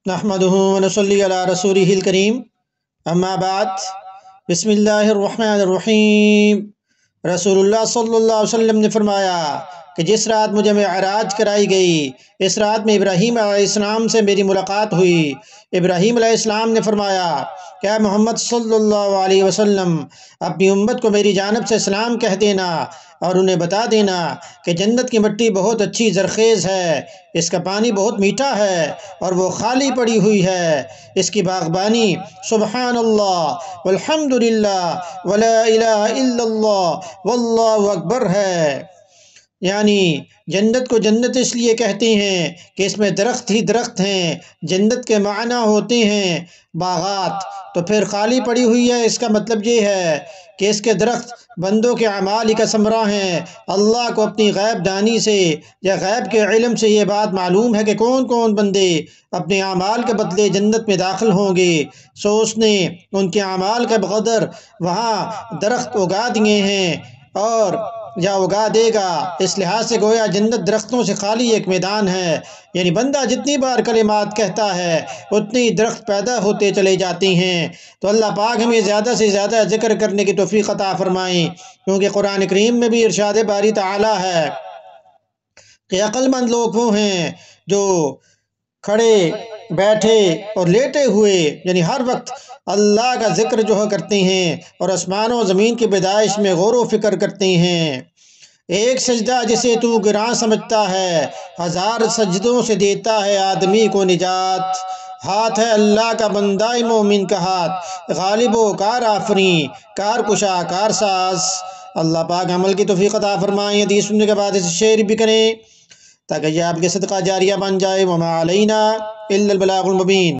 نحمده ونصلي علی رسولہ الکریم اما بعد بسم اللہ الرحمن الرحیم۔ رسول اللہ صلی اللہ علیہ وسلم نے فرمایا کہ جس رات مجھے معراج کرائی گئی اس رات میں ابراہیم علیہ السلام سے میری ملاقات ہوئی۔ ابراہیم علیہ السلام نے فرمایا کہ اے محمد صلی اللہ علیہ وسلم، اپنی امت کو میری جانب سے سلام کہہ دینا اور انہیں بتا دینا کہ جنت کی مٹی بہت اچھی زرخیز ہے، اس کا پانی بہت میٹھا ہے اور وہ خالی پڑی ہوئی ہے۔ اس کی باغبانی سبحان اللہ والحمد للہ ولا الہ الا اللہ واللہ اکبر ہے۔ یعنی جنت کو جنت اس لیے کہتے ہیں کہ اس میں درخت ہی درخت ہیں۔ جنت کے معنی ہوتے ہیں باغات، تو پھر خالی پڑی ہوئی ہے، اس کا مطلب یہ ہے کہ اس کے درخت بندوں کے اعمال کا ثمرہ ہیں۔ اللہ کو اپنی غیب دانی سے یا غیب کے علم سے یہ بات معلوم ہے کہ کون کون بندے اپنے اعمال کے بدلے جنت میں داخل ہوں گے، سو اس نے ان کے اعمال کے بقدر وہاں درخت اگا دیے ہیں اور یا اگا دے گا۔ اس لحاظ سے گویا جنت درختوں سے خالی ایک میدان ہے، یعنی بندہ جتنی بار کلمات کہتا ہے اتنی درخت پیدا ہوتے چلے جاتے ہیں۔ تو اللہ پاک ہمیں زیادہ سے زیادہ ذکر کرنے کی توفیق عطا فرمائیں، کیونکہ قرآن کریم میں بھی ارشاد باری تعالی ہے کہ عقل مند لوگ وہ ہیں جو کھڑے بیٹھے اور لیٹے ہوئے یعنی ہر وقت اللہ کا ذکر جو کرتے ہیں اور آسمان و زمین کی پیدائش میں غور و فکر کرتے ہیں۔ ایک سجدہ جسے تو گراں سمجھتا ہے، ہزار سجدوں سے دیتا ہے آدمی کو نجات۔ ہاتھ ہے اللہ کا بندہ مومن کا ہاتھ، غالب و کار آفریں، کار کشا کار ساز۔ اللہ پاک عمل کی توفیق عطا فرمائیں، حدیث سننے کے بعد اسے شیئر بھی کریں تاکہ یہ آپ کے صدقہ جاریہ بن جائے۔ وما علینا الا البلاغ المبین۔